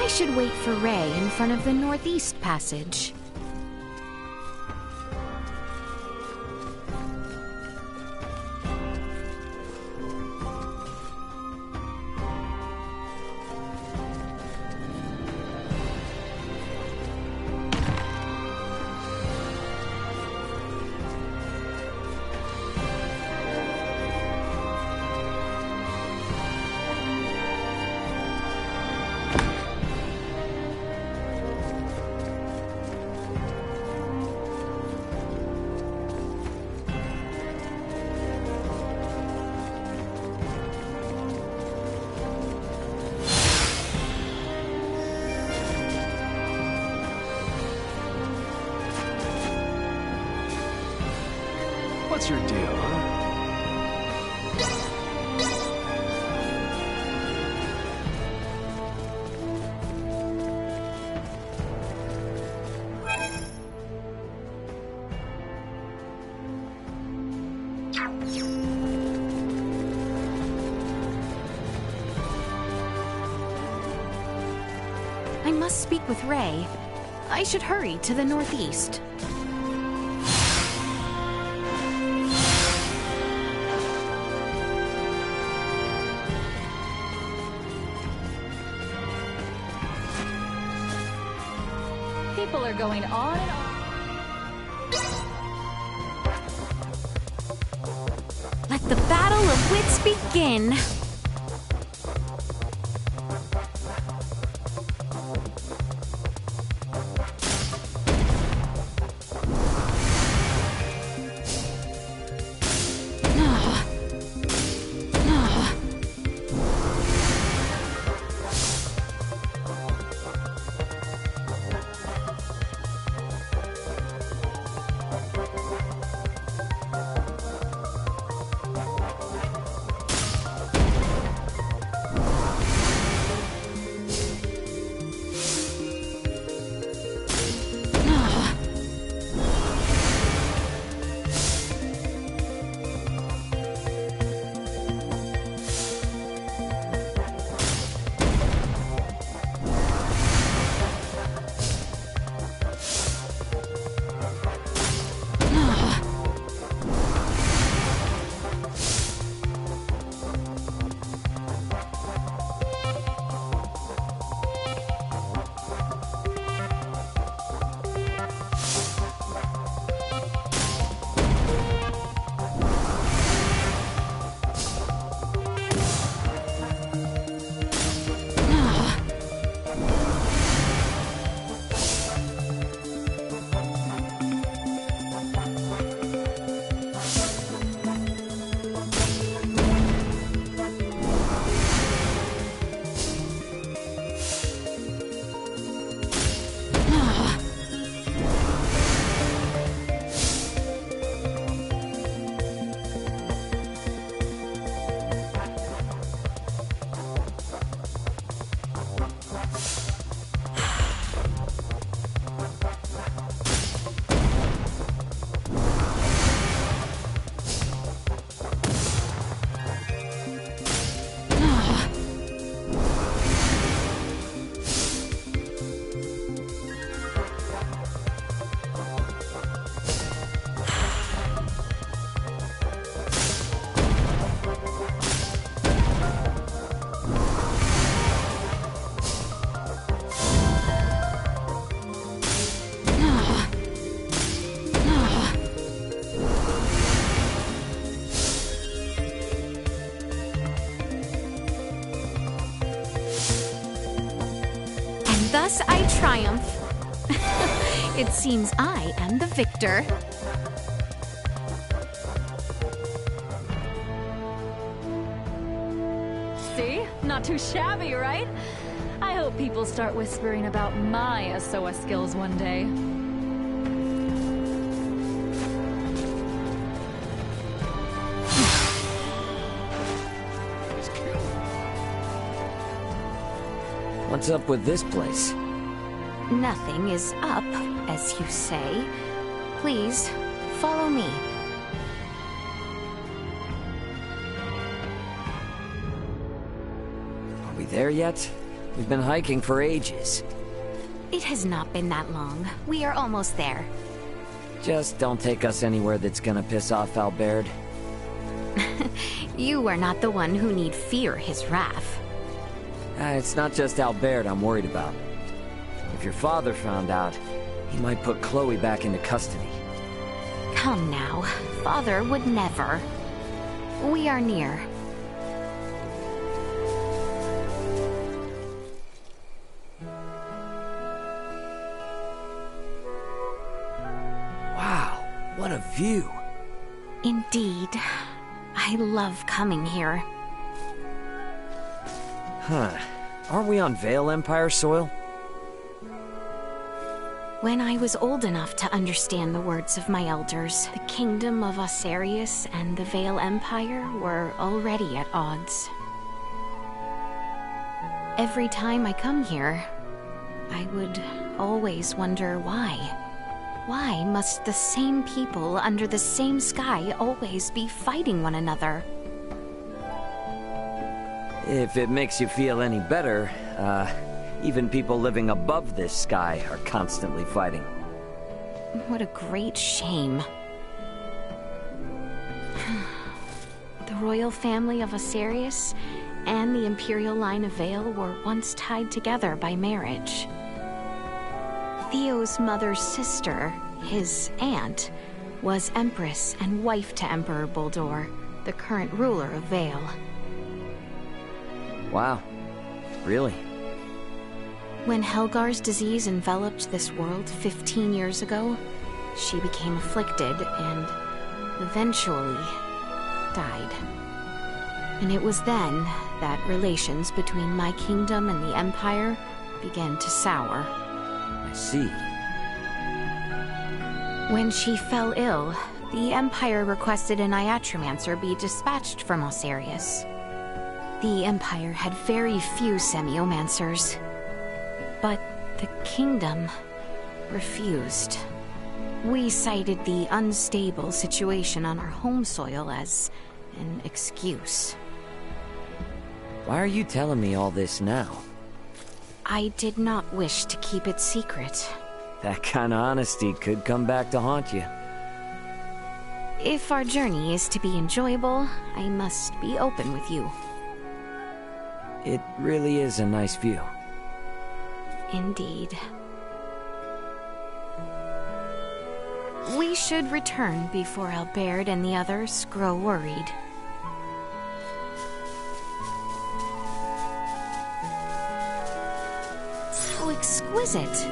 I should wait for Ray in front of the Northeast Passage. What's your deal, huh? I must speak with Ray. I should hurry to the Northeast. People are going on and on. Let the battle of wits begin. Thus I triumph. It seems I am the victor. See? Not too shabby, right? I hope people start whispering about my Asoa skills one day. What's up with this place? Nothing is up, as you say. Please, follow me. Are we there yet? We've been hiking for ages. It has not been that long. We are almost there. Just don't take us anywhere that's gonna piss off Albert. You are not the one who need fear his wrath. It's not just Albert I'm worried about. If your father found out, he might put Chloe back into custody. Come now. Father would never. We are near. Wow, what a view. Indeed. I love coming here. Huh. Aren't we on Vale Empire soil? When I was old enough to understand the words of my elders, the kingdom of Osarius and the Vale Empire were already at odds. Every time I come here, I would always wonder why. Why must the same people under the same sky always be fighting one another? If it makes you feel any better, even people living above this sky are constantly fighting. What a great shame. The royal family of Osarius and the imperial line of Vale were once tied together by marriage. Theo's mother's sister, his aunt, was Empress and wife to Emperor Boldor, the current ruler of Vale. Wow. Really? When Helgar's disease enveloped this world 15 years ago, she became afflicted and eventually died. And it was then that relations between my kingdom and the Empire began to sour. I see. When she fell ill, the Empire requested an Iatromancer be dispatched from Osarius. The Empire had very few Semiomancers, but the kingdom refused. We cited the unstable situation on our home soil as an excuse. Why are you telling me all this now? I did not wish to keep it secret. That kind of honesty could come back to haunt you. If our journey is to be enjoyable, I must be open with you. It really is a nice view. Indeed. We should return before Albert and the others grow worried. How exquisite!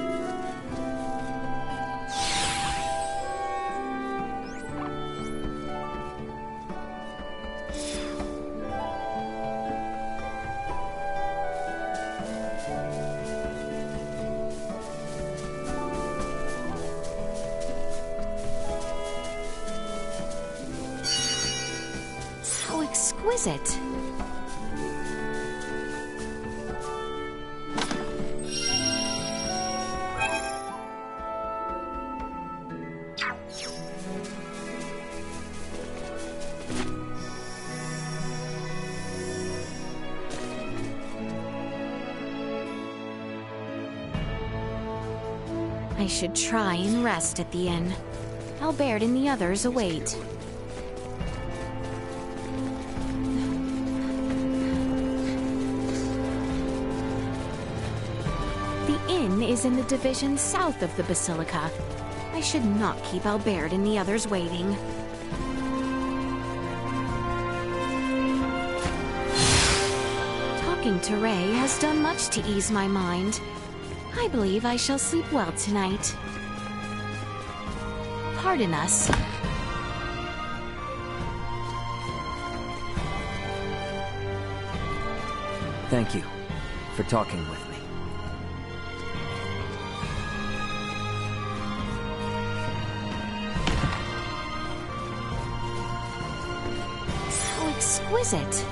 How exquisite! I should try and rest at the inn. Albert and the others await. The inn is in the division south of the Basilica. I should not keep Albert and the others waiting. Talking to Ray has done much to ease my mind. I believe I shall sleep well tonight. Pardon us. Thank you for talking with me. How exquisite!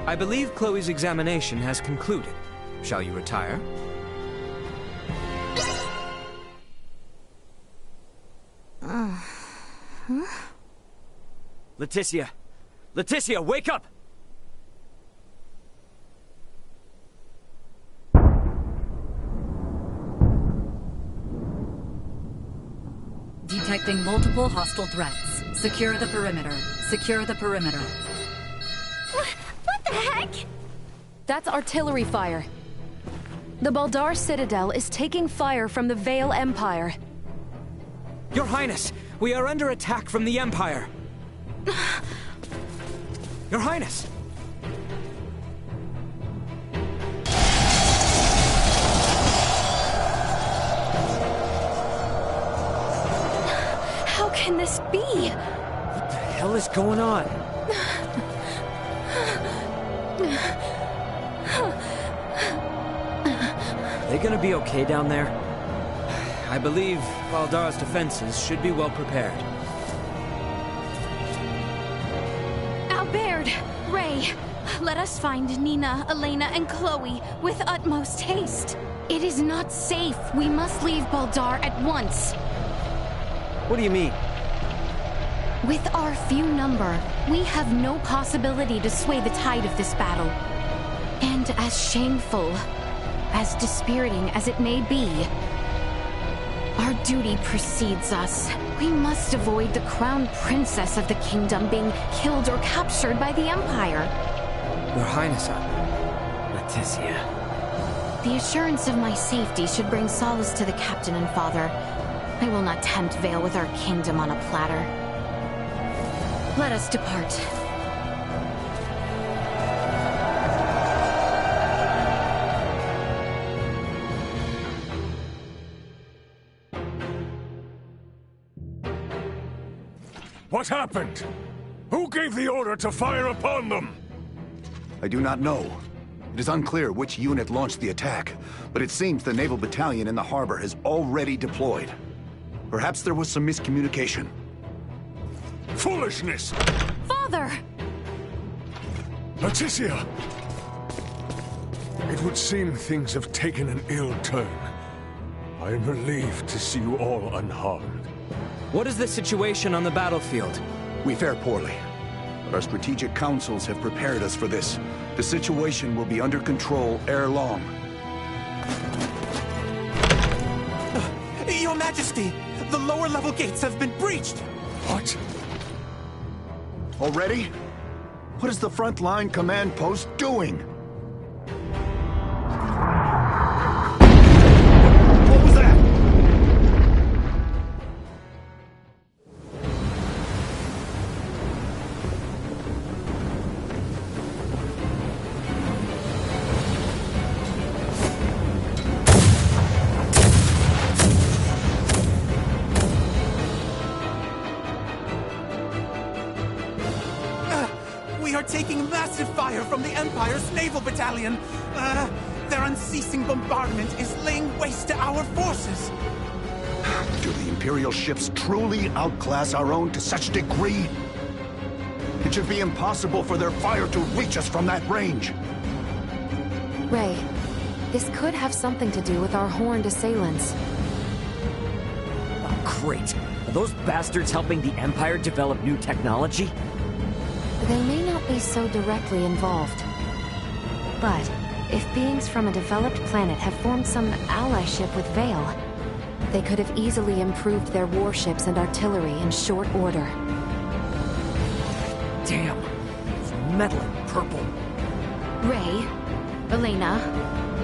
I believe Chloe's examination has concluded. Shall you retire? Leticia! Leticia, wake up! Detecting multiple hostile threats. Secure the perimeter. Secure the perimeter. What the heck? That's artillery fire. The Baldar Citadel is taking fire from the Vale Empire. Your Highness, we are under attack from the Empire. Your Highness! How can this be? What the hell is going on? Are they gonna be okay down there? I believe Baldar's defenses should be well prepared. Albert, Ray, let us find Nina, Elena, and Chloe with utmost haste. It is not safe. We must leave Baldar at once. What do you mean? With our few number, we have no possibility to sway the tide of this battle. And as shameful, as dispiriting as it may be, our duty precedes us. We must avoid the crown princess of the kingdom being killed or captured by the Empire. Your Highness, Leticia. The assurance of my safety should bring solace to the captain and father. I will not tempt Vale with our kingdom on a platter. Let us depart. What happened? Who gave the order to fire upon them? I do not know. It is unclear which unit launched the attack, but it seems the naval battalion in the harbor has already deployed. Perhaps there was some miscommunication. Foolishness! Father! Leticia! It would seem things have taken an ill turn. I am relieved to see you all unharmed. what is the situation on the battlefield? We fare poorly, but our strategic councils have prepared us for this. The situation will be under control ere long. Your Majesty, the lower level gates have been breached! What? Already? What is the front-line command post doing? What was that? We are taking massive fire from the Empire's naval battalion. Their unceasing bombardment is laying waste to our forces. Do the Imperial ships truly outclass our own to such degree? It should be impossible for their fire to reach us from that range. Ray, this could have something to do with our horned assailants. Oh, great. Are those bastards helping the Empire develop new technology? They may not be so directly involved. But if beings from a developed planet have formed some allyship with Vale, they could have easily improved their warships and artillery in short order. Damn. It's metal and purple. Ray, Elena,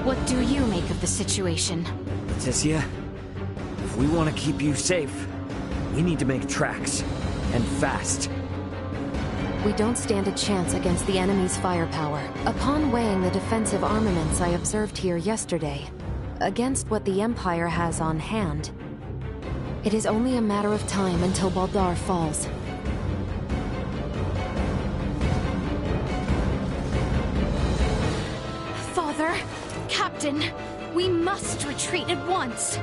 what do you make of the situation? Leticia, if we want to keep you safe, we need to make tracks. And fast. We don't stand a chance against the enemy's firepower. Upon weighing the defensive armaments I observed here yesterday, against what the Empire has on hand, it is only a matter of time until Baldar falls. Father, Captain, we must retreat at once.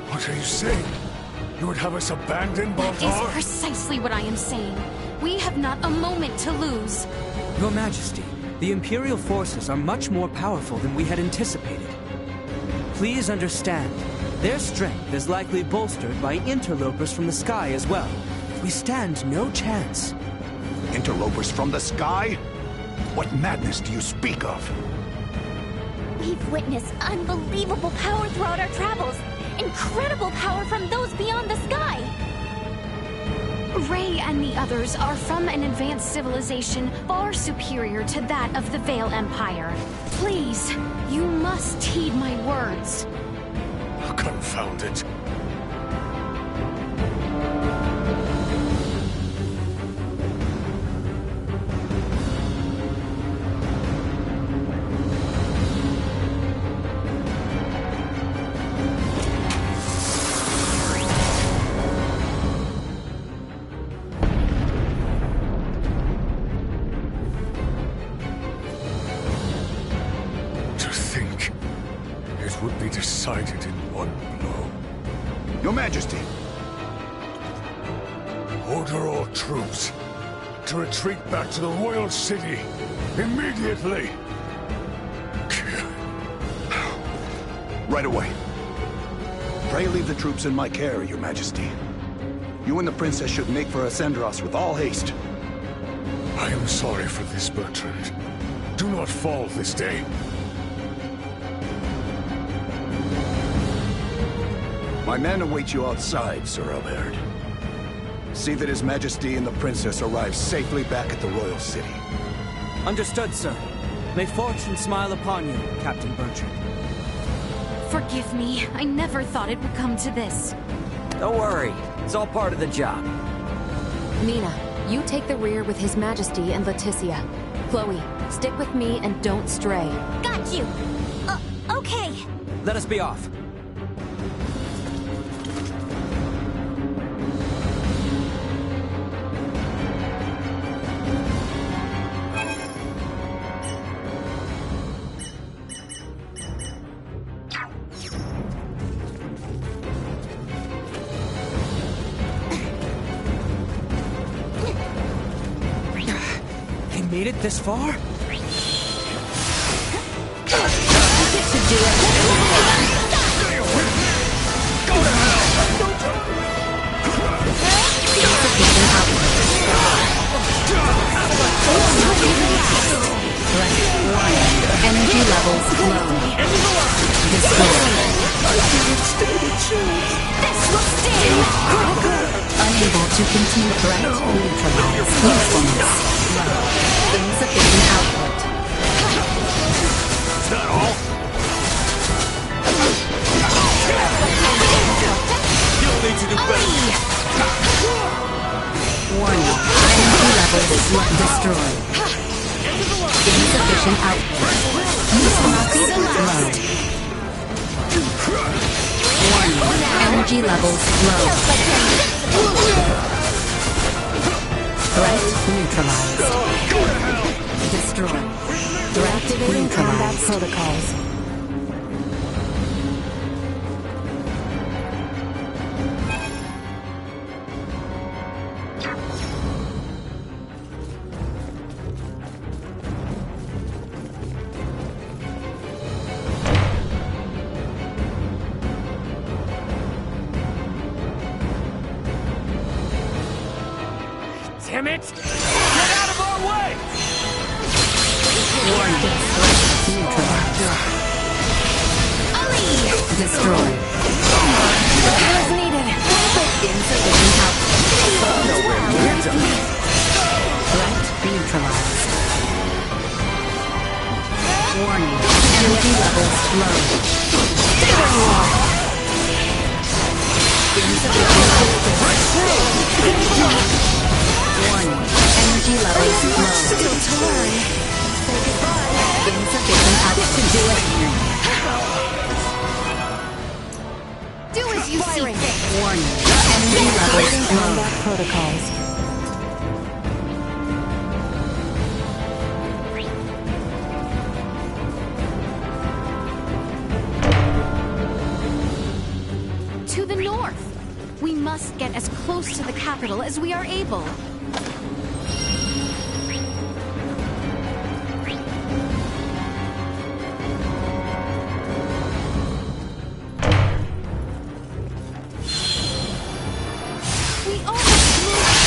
What are you saying? You would have us abandon That is Baldar? precisely what I am saying. We have not a moment to lose. Your Majesty, the Imperial forces are much more powerful than we had anticipated. Please understand, their strength is likely bolstered by interlopers from the sky as well. we stand no chance. Interlopers from the sky? What madness do you speak of? We've witnessed unbelievable power throughout our travels. Incredible power from those beyond the sky. Ray and the others are from an advanced civilization far superior to that of the Vale Empire. Please, you must heed my words. Confound it. Would be decided in one blow. Your Majesty! Order all troops to retreat back to the royal city immediately! Right away. Pray leave the troops in my care, Your Majesty. You and the princess should make for Ascendros with all haste. I am sorry for this, Bertrand. Do not fall this day. My men await you outside, Sir Albert. See that His Majesty and the Princess arrive safely back at the Royal City. Understood, sir. May fortune smile upon you, Captain Bertrand. Forgive me. I never thought it would come to this. Don't worry. It's all part of the job. Mina, you take the rear with His Majesty and Leticia. Chloe, stick with me and don't stray. Got you. Okay. Let us be off. Made it this far? Energy levels low. Unable to continue threat. Neutralize. Usefulness. Insufficient output. Is that all? You'll need to do better. Warning. Energy levels destroyed. Insufficient output. Usefulness low. Warning. Energy levels low. Threat neutralized. Destroyed. Threat Activating combat neutralized. protocols. Damn it! Get out of our way! Warning. Neutralized. Destroyed. As needed. Insufficient output. Nowhere near done. Threat neutralized. Warning. Energy levels low. Insufficient output. Warning. Energy levels low. Still to learn. Say goodbye. Insufficient output. To do it. Do as you see fit. Warning. Energy Activating levels low. combat protocols. To the north. We must get as close to the capital as we are able. We almost moved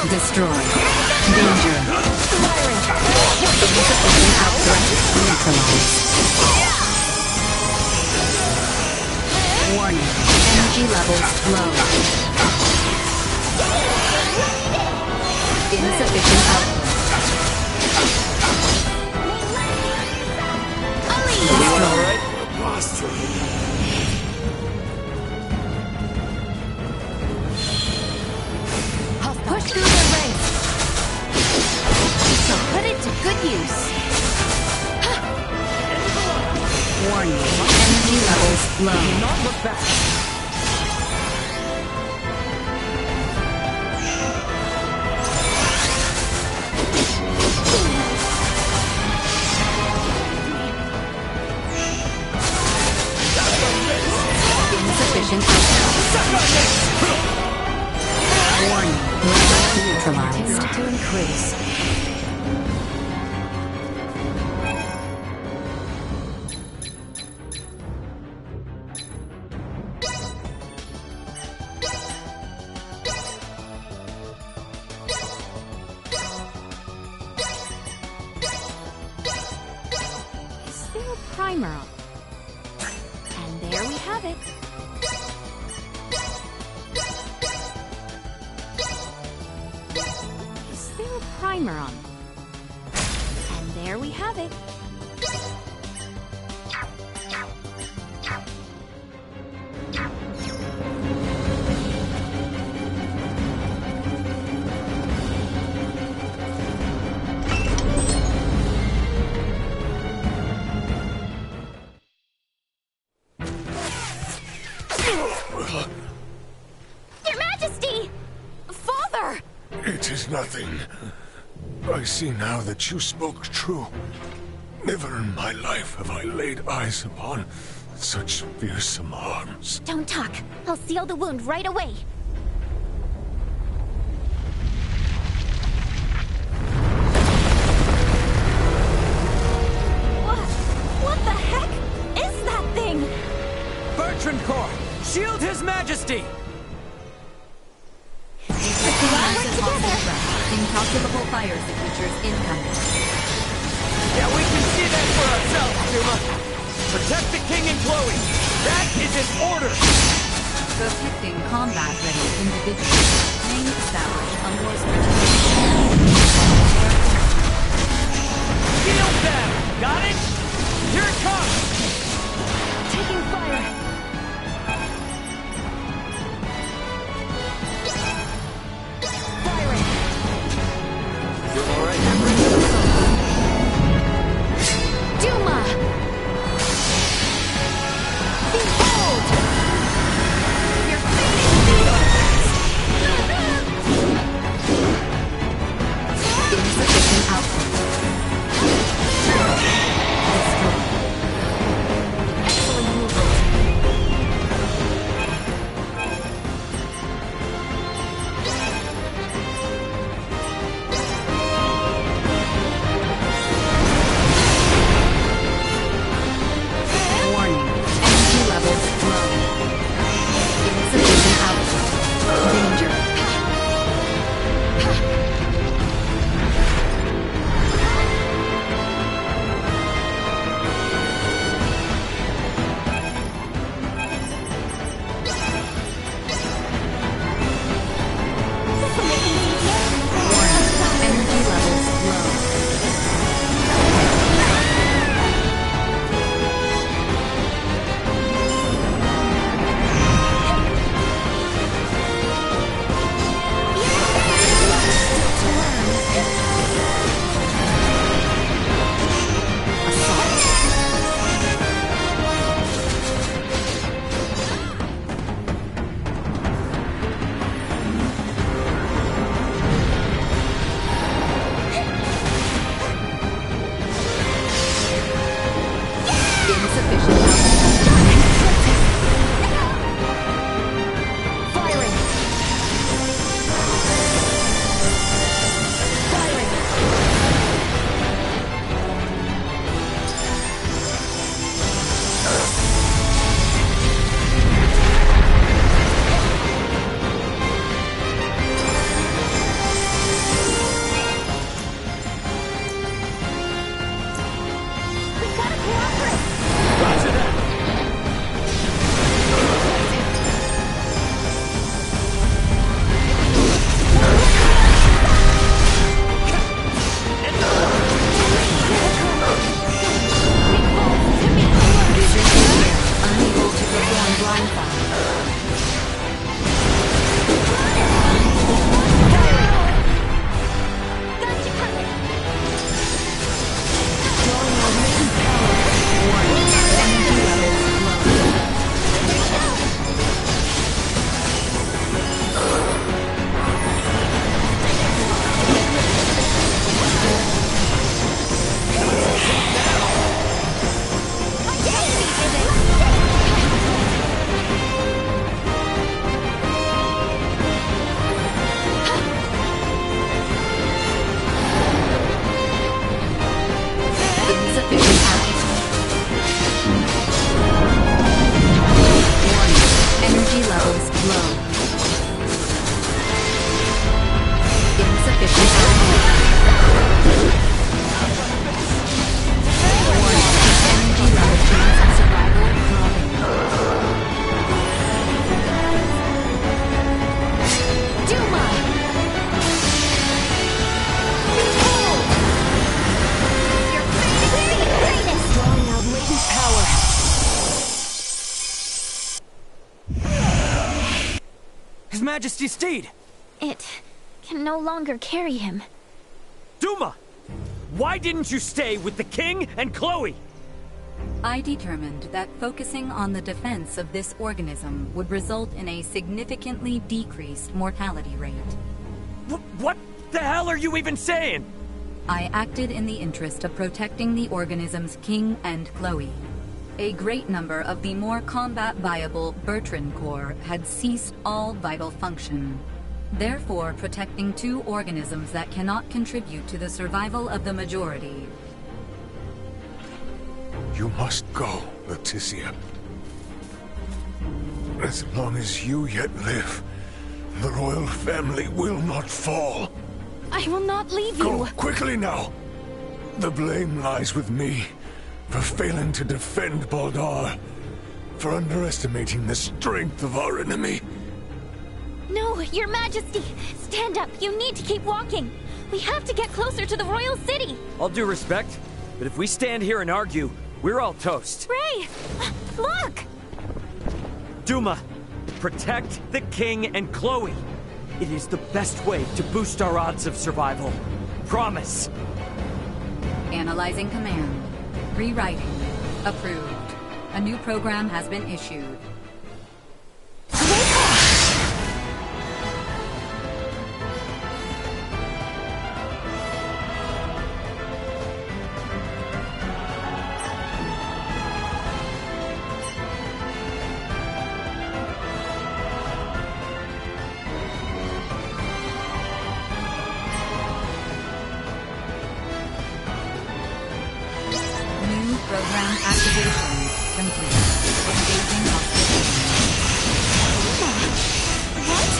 Destroyed. Danger. Insufficient output. Neutralized. Warning. Energy levels low. Insufficient output. Destroyed. Push through their ranks. So put it to good use. Warning. Energy levels low. Do not look back. Insufficient output. Warning. Neutralized. Continued to increase. Is there a primer on? And there we have it. Is there a primer on? And there we have it. Your Majesty! Father! It is nothing. I see now that you spoke true. Never in my life have I laid eyes upon such fearsome arms. Don't talk. I'll seal the wound right away. What the heck is that thing? Bertrand Corps, shield His Majesty! Incalculable fire signatures incoming. Yeah, we can see that for ourselves, Duma. Protect the King and Chloe. That is an order. Protecting combat-ready individuals. Name established on more strategic. Shield them! Got it? Here it comes! Taking fire. Firing. You're all right, Duma! Behold! Your fate is sealed! Majesty's steed? It can no longer carry him. Duma! Why didn't you stay with the king and Chloe? I determined that focusing on the defense of this organism would result in a significantly decreased mortality rate. What the hell are you even saying? I acted in the interest of protecting the organism's king and Chloe. A great number of the more combat-viable Bertrand Corps had ceased all vital function. Therefore, protecting two organisms that cannot contribute to the survival of the majority. You must go, Leticia. As long as you yet live, the royal family will not fall. I will not leave you! Go quickly now! The blame lies with me for failing to defend Baldar, for underestimating the strength of our enemy. No, Your Majesty! Stand up! You need to keep walking! We have to get closer to the royal city! All due respect, but if we stand here and argue, we're all toast. Ray! Look! Duma, protect the king and Chloe. It is the best way to boost our odds of survival. Promise. Analyzing command. Rewriting. Approved. A new program has been issued. Program activation complete. Engaging hostility. What?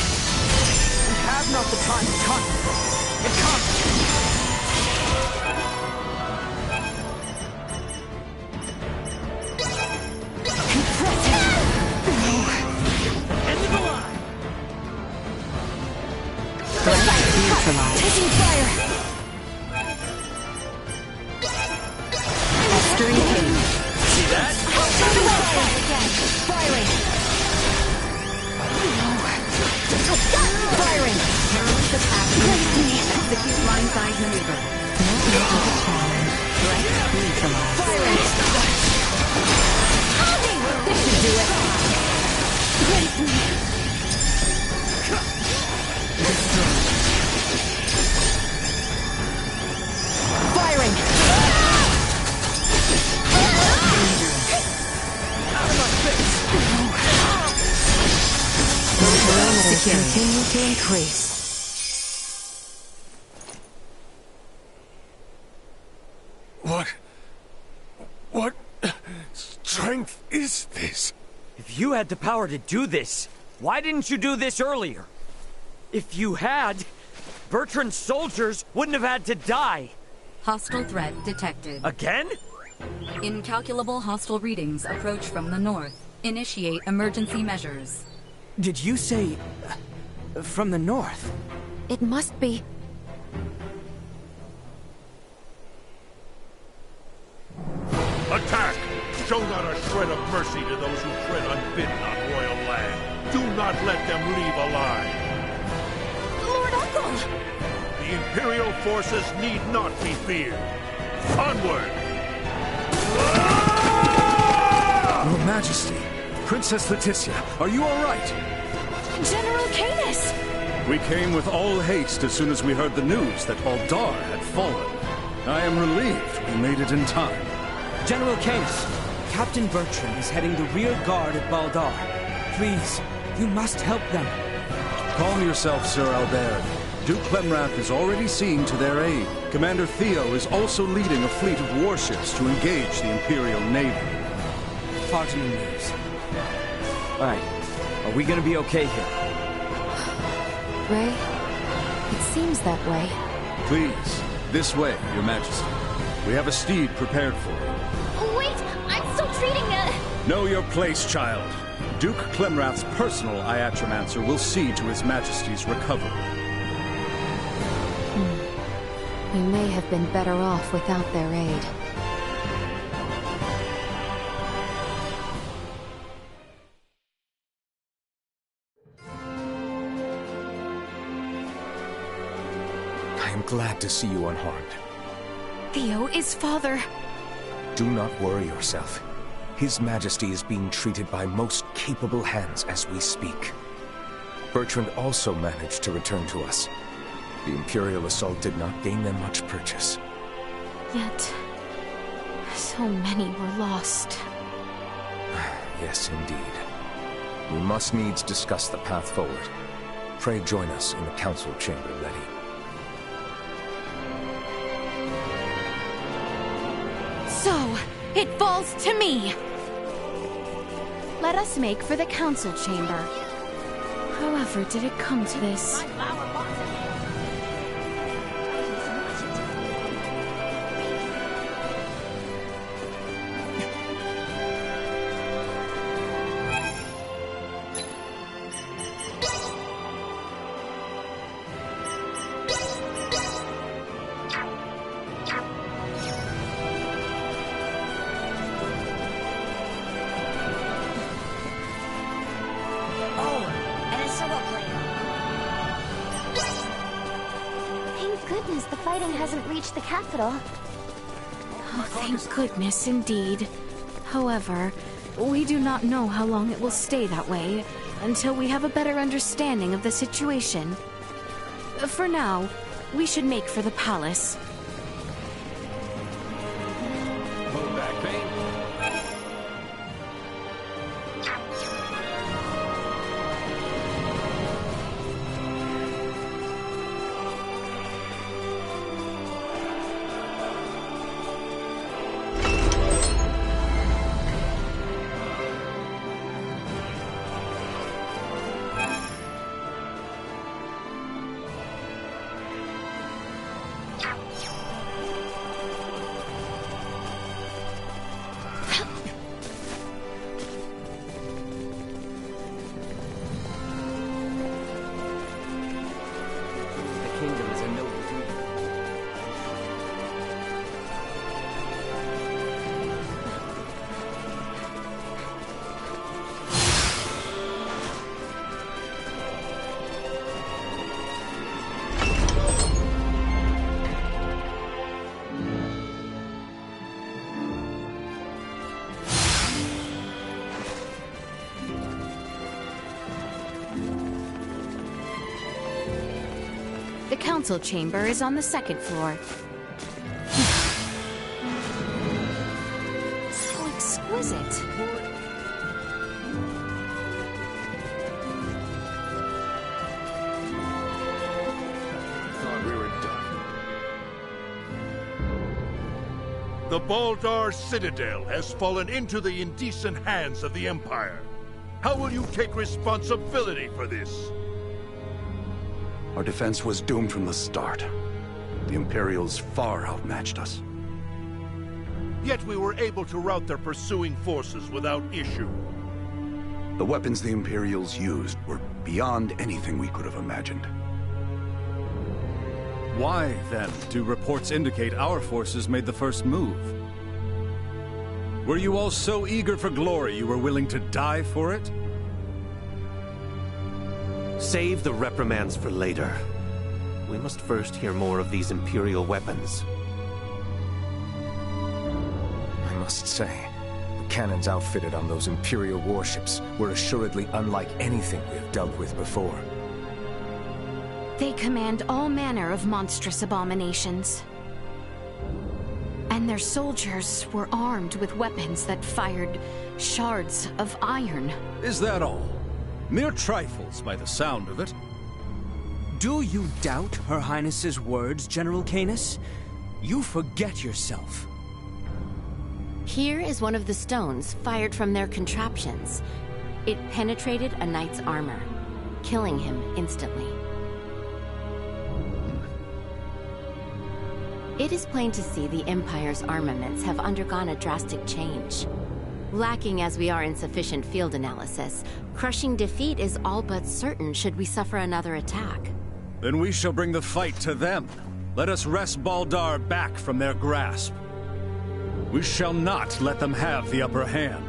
We have not the time to concentrate. It comes! End of the line! Taking fire! Extreme king. See that? Firing! Firing! Terrorist attack. Execute blindside maneuver. Firing! This should do it! Brace me! Firing! Continue to increase. What strength is this? If you had the power to do this, why didn't you do this earlier? If you had, Bertrand's soldiers wouldn't have had to die. Hostile threat detected. Again? Incalculable hostile readings approach from the north. Initiate emergency measures. Did you say... from the north? It must be... Attack! Show not a shred of mercy to those who tread unbidden on royal land. Do not let them leave alive. Lord Uncle! The Imperial forces need not be feared. Onward! Your Majesty, Princess Leticia, are you all right? General Canis! We came with all haste as soon as we heard the news that Baldar had fallen. I am relieved we made it in time. General Canis, Captain Bertrand is heading the rear guard at Baldar. Please, you must help them. Calm yourself, Sir Albert. Duke Clemrath is already seeing to their aid. Commander Theo is also leading a fleet of warships to engage the Imperial Navy. Heartening news. Alright, are we gonna be okay here? Ray, it seems that way. Please, this way, Your Majesty. We have a steed prepared for you. Wait! I'm still treating Know your place, child. Duke Clemrath's personal Iatromancer will see to His Majesty's recovery. We may have been better off without their aid. I am glad to see you unharmed. Theo is father. Do not worry yourself. His Majesty is being treated by most capable hands as we speak. Bertrand also managed to return to us. The Imperial assault did not gain them much purchase. Yet, so many were lost. Yes, indeed. We must needs discuss the path forward. Pray join us in the council chamber, Letty. So, it falls to me! Let us make for the council chamber. However did it come to this? The capital. Oh, thank goodness, indeed. However, we do not know how long it will stay that way until we have a better understanding of the situation. For now, we should make for the palace. Hold back, Bane. The council chamber is on the second floor. So exquisite. Thought we were done. The Baldar Citadel has fallen into the indecent hands of the Empire. How will you take responsibility for this? Our defense was doomed from the start. The Imperials far outmatched us. Yet we were able to rout their pursuing forces without issue. The weapons the Imperials used were beyond anything we could have imagined. Why, then, do reports indicate our forces made the first move? Were you all so eager for glory you were willing to die for it? Save the reprimands for later. We must first hear more of these Imperial weapons. I must say, the cannons outfitted on those Imperial warships were assuredly unlike anything we have dealt with before. They command all manner of monstrous abominations. And their soldiers were armed with weapons that fired shards of iron. Is that all? Mere trifles by the sound of it. Do you doubt Her Highness's words, General Canis? You forget yourself. Here is one of the stones fired from their contraptions. It penetrated a knight's armor, killing him instantly. It is plain to see the Empire's armaments have undergone a drastic change. Lacking as we are in sufficient field analysis, crushing defeat is all but certain should we suffer another attack. Then we shall bring the fight to them. Let us wrest Baldar back from their grasp. We shall not let them have the upper hand.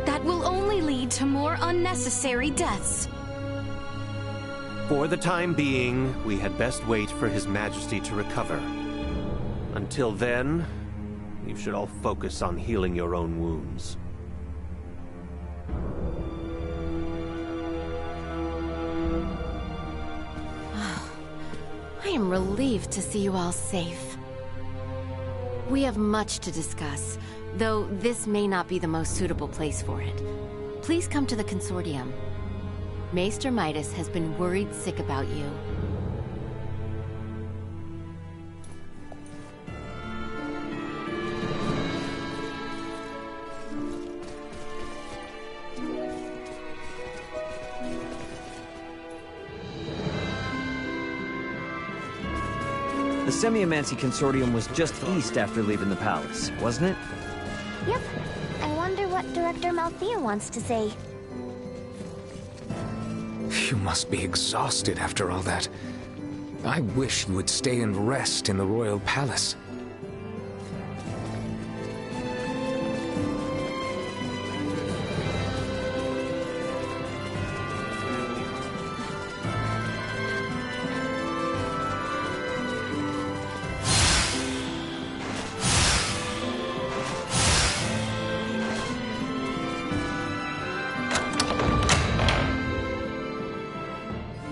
That will only lead to more unnecessary deaths. For the time being, we had best wait for His Majesty to recover. Until then, you should all focus on healing your own wounds. I am relieved to see you all safe. We have much to discuss, though this may not be the most suitable place for it. Please come to the Consortium. Maester Midas has been worried sick about you. The Semiomancy Consortium was just east after leaving the palace, wasn't it? Yep. I wonder what Director Malthea wants to say. You must be exhausted after all that. I wish you would stay and rest in the royal palace.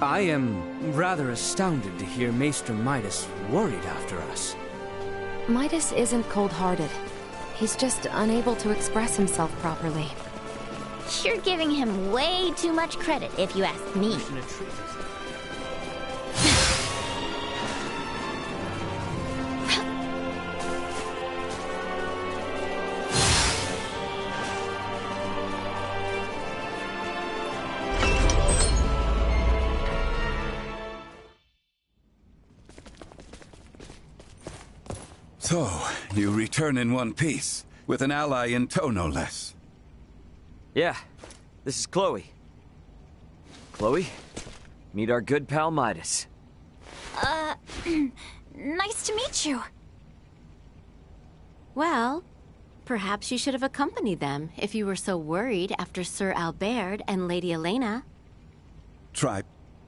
I am rather astounded to hear Maester Midas worried after us. Midas isn't cold-hearted. He's just unable to express himself properly. You're giving him way too much credit, if you ask me. So, you return in one piece, with an ally in tow, no less. Yeah, this is Chloe. Chloe, meet our good pal Midas. Nice to meet you. Well, perhaps you should have accompanied them if you were so worried after Sir Albert and Lady Elena. Tripe,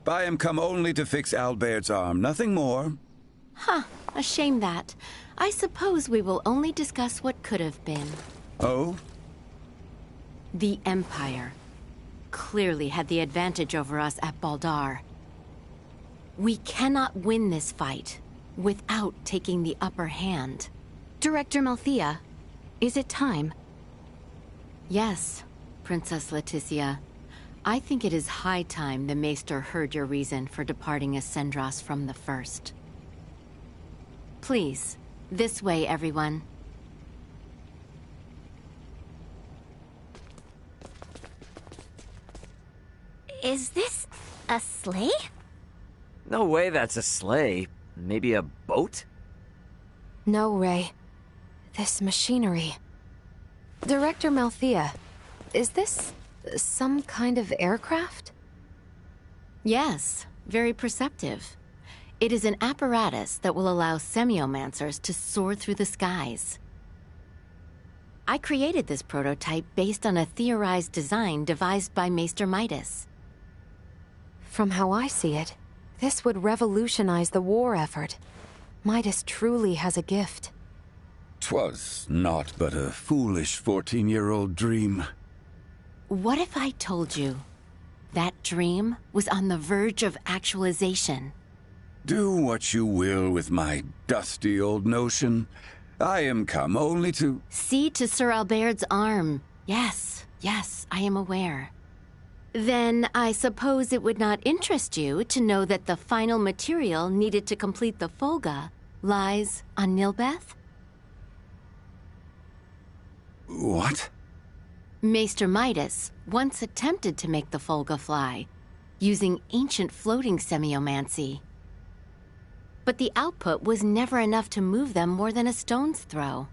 I am come only to fix Albert's arm, nothing more. Huh, a shame that. I suppose we will only discuss what could have been. Oh? The Empire clearly had the advantage over us at Baldar. We cannot win this fight without taking the upper hand. Director Malthea, is it time? Yes, Princess Leticia. I think it is high time the Maester heard your reason for departing Ascendros from the first. Please, this way, everyone. Is this a sleigh? No way that's a sleigh. Maybe a boat? No, Ray. This machinery. Director Malthea, is this some kind of aircraft? Yes, very perceptive. It is an apparatus that will allow semiomancers to soar through the skies. I created this prototype based on a theorized design devised by Maester Midas. From how I see it, this would revolutionize the war effort. Midas truly has a gift. 'Twas naught but a foolish 14-year-old dream. What if I told you that dream was on the verge of actualization? Do what you will with my dusty old notion. I am come only to... See to Sir Albert's arm. Yes, I am aware. Then I suppose it would not interest you to know that the final material needed to complete the Folga lies on Nilbeth? What? Maester Midas once attempted to make the Folga fly, using ancient floating semiomancy. But the output was never enough to move them more than a stone's throw.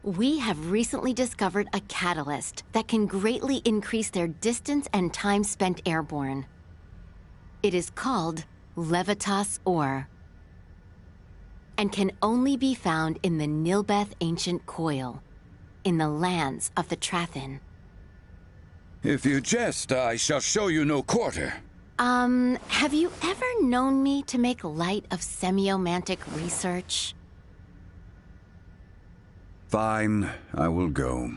We have recently discovered a catalyst that can greatly increase their distance and time spent airborne. It is called Levitas Ore, and can only be found in the Nilbeth Ancient Coil, in the lands of the Trathin. If you jest, I shall show you no quarter. Have you ever known me to make light of semiomantic research? Fine, I will go.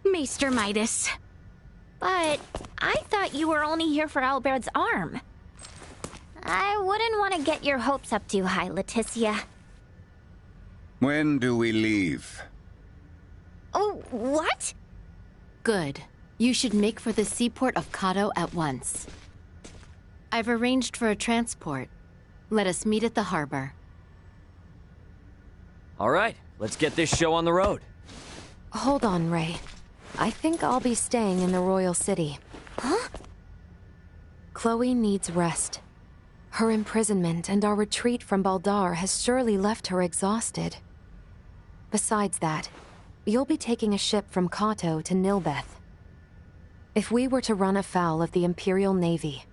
Maester Midas. But I thought you were only here for Albert's arm. I wouldn't want to get your hopes up too high, Leticia. When do we leave? Oh, what? Good. You should make for the seaport of Kato at once. I've arranged for a transport. Let us meet at the harbor. All right, let's get this show on the road. Hold on, Ray. I think I'll be staying in the Royal City. Huh? Chloe needs rest. Her imprisonment and our retreat from Baldar has surely left her exhausted. Besides that, you'll be taking a ship from Kato to Nilbeth. If we were to run afoul of the Imperial Navy,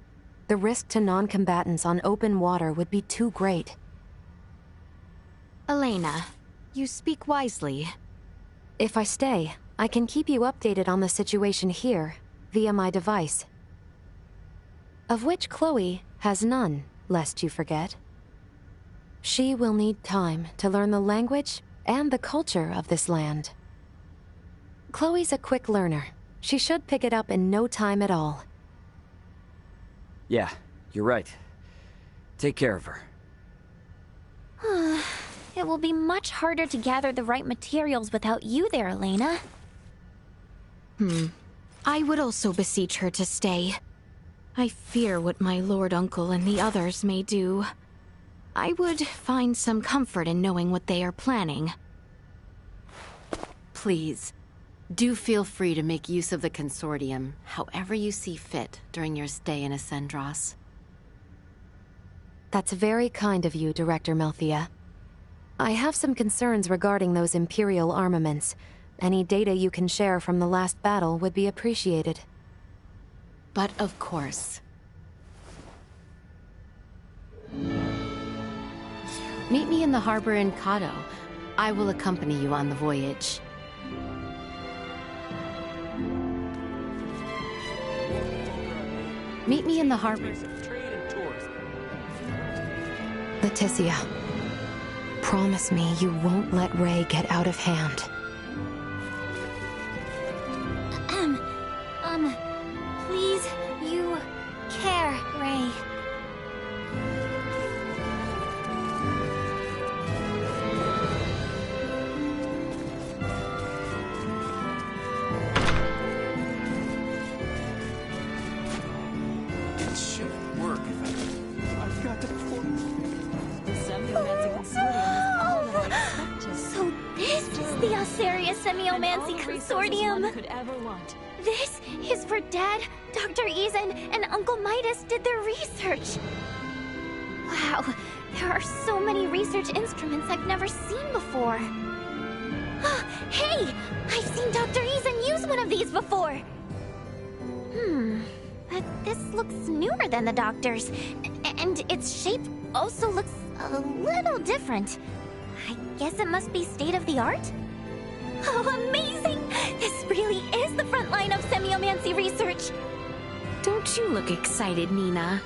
the risk to non-combatants on open water would be too great. Elena, you speak wisely. If I stay, I can keep you updated on the situation here, via my device. Of which Chloe has none, lest you forget. She will need time to learn the language and the culture of this land. Chloe's a quick learner. She should pick it up in no time at all. Yeah, you're right. Take care of her. It will be much harder to gather the right materials without you there, Elena. I would also beseech her to stay. I fear what my Lord Uncle and the others may do. I would find some comfort in knowing what they are planning. Please, do feel free to make use of the Consortium, however you see fit during your stay in Ascendros. That's very kind of you, Director Melthia. I have some concerns regarding those Imperial armaments. Any data you can share from the last battle would be appreciated. But of course. Meet me in the harbor in Kato. I will accompany you on the voyage. Meet me in the harbor. Leticia, promise me you won't let Ray get out of hand. Please, you care, Ray. It should work if I've got to perform. The Semiomancy Consortium is all that I expected. So this is the Alceria Semiomancy Consortium. One could ever want. This is where Dad, Dr. Eason, and Uncle Midas did their research. Wow, there are so many research instruments I've never seen before. Hey, I've seen Dr. Eason use one of these before. But this looks newer than the Doctor's, and its shape also looks a little different. I guess it must be state-of-the-art? Oh, amazing! This really is the front line of semiomancy research! Don't you look excited, Nina?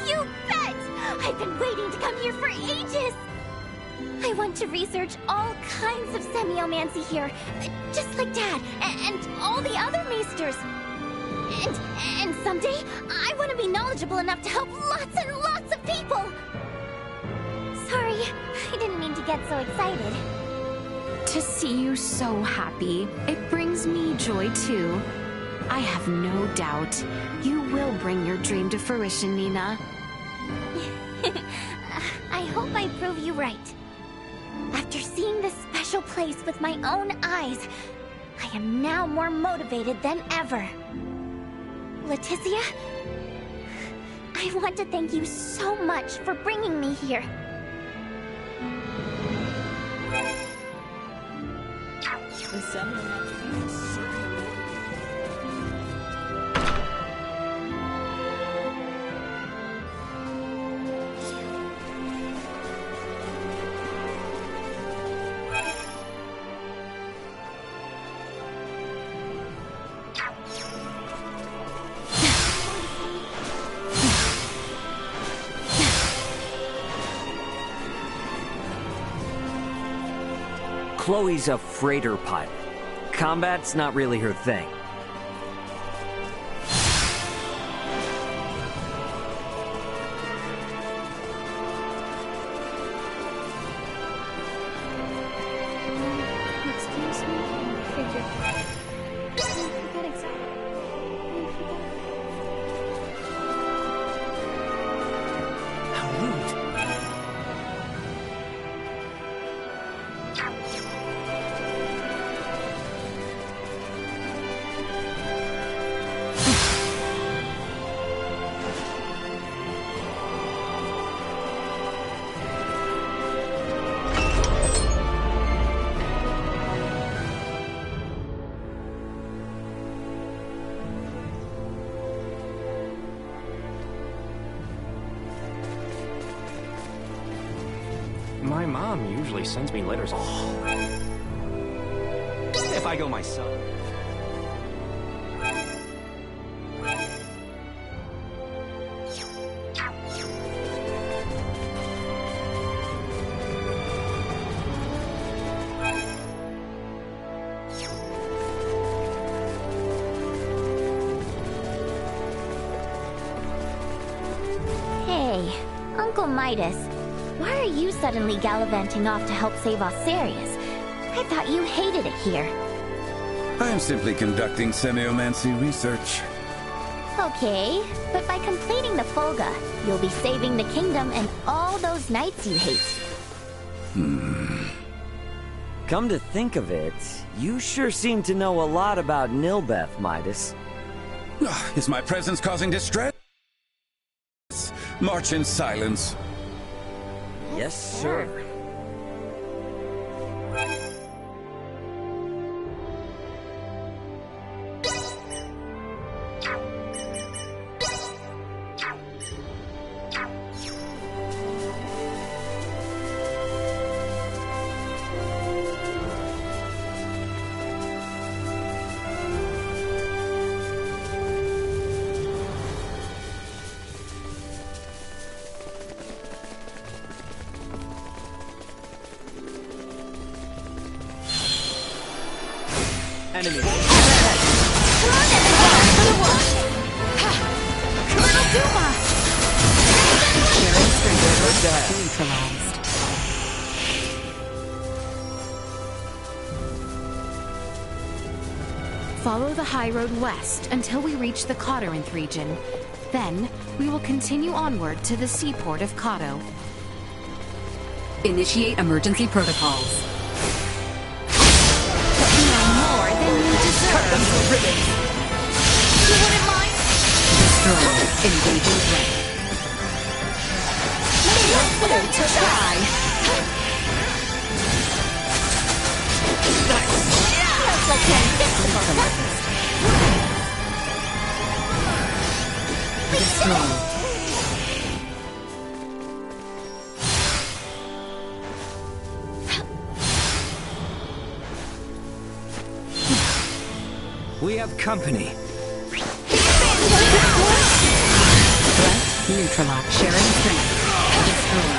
You bet! I've been waiting to come here for ages! I want to research all kinds of semiomancy here, just like Dad and all the other maesters. And someday, I want to be knowledgeable enough to help lots and lots of people! Sorry, I didn't mean to get so excited. To see you so happy, it brings me joy too. I have no doubt you will bring your dream to fruition, Nina. I hope I prove you right. After seeing this special place with my own eyes, I am now more motivated than ever. Leticia, I want to thank you so much for bringing me here. The Semiomancy Chloe's a freighter pilot. Combat's not really her thing. Excuse me? Forget exactly. How rude. My mom usually sends me letters. If I go myself. Hey, Uncle Midas. Why are you suddenly gallivanting off to help save Osarius? I thought you hated it here. I am simply conducting semiomancy research. Okay, but by completing the Folga, you'll be saving the kingdom and all those knights you hate. Come to think of it, you sure seem to know a lot about Nilbeth, Midas. Is my presence causing distress? March in silence. Yes, sir. Enemy. Colonel Duma! Neutralized. Follow the high road west until we reach the Codorinth region. Then, we will continue onward to the seaport of Cado. Initiate emergency protocols. More than you deserve. You wouldn't mind? Destroy. Engaging threat. Let's to try. Feels like you're invincible, doesn't it? Destroy. We have company. Threat neutralized. Sharing strength. Destroy.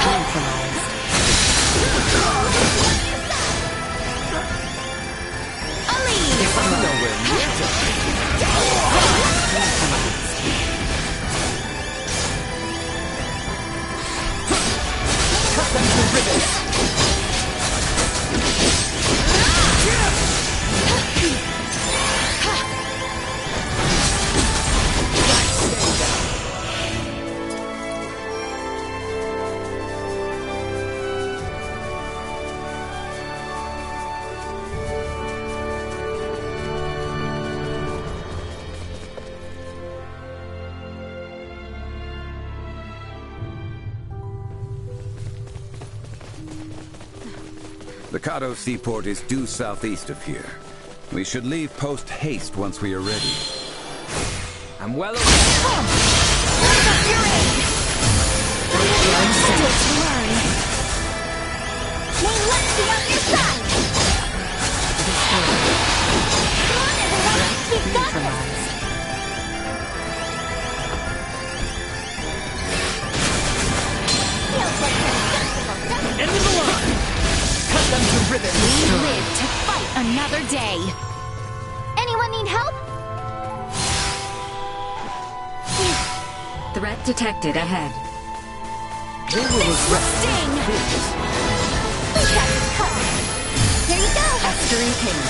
Neutralized. Cut them to ribbons. The Cado seaport is due southeast of here. We should leave post-haste once we are ready. I'm well aware. I'm still to learn. May luck be on your side! Come on, everyone! We've got this! live to fight another day. Anyone need help? Threat detected ahead. This will sting! Here you go! Mastery page.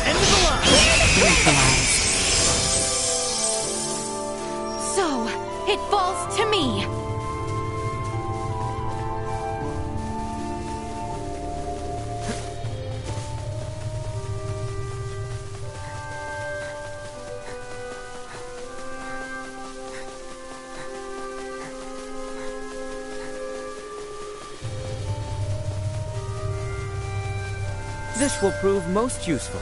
End of the line! So, it falls to me. This will prove most useful.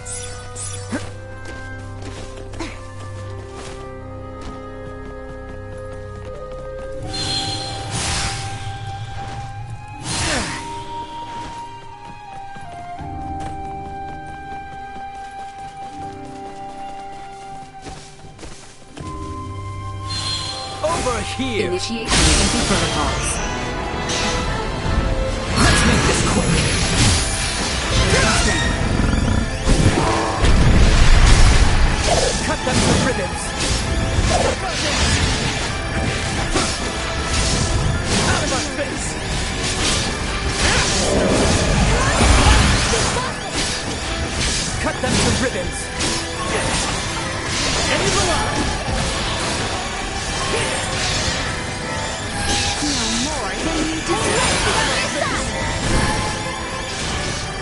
Over here! Initiate emergency protocols. Let's make this quick! Cut them to ribbons! Out of my face! Cut them to ribbons! End the line! No more than you deserve.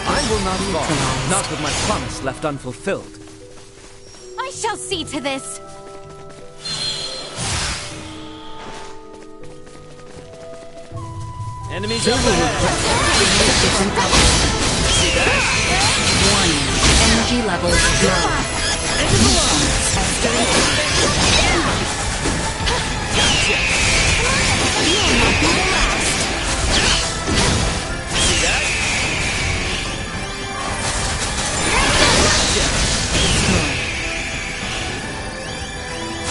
I will not fall, not with my promise left unfulfilled. I shall see to this. Enemies over ahead! See that? Energy levels low. End of the line! You'll not be the last. See that?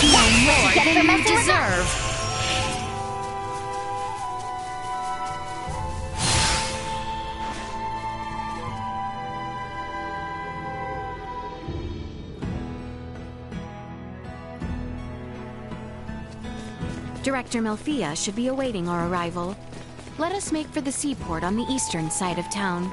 No more than you deserve. Director Melfia should be awaiting our arrival. Let us make for the seaport on the eastern side of town.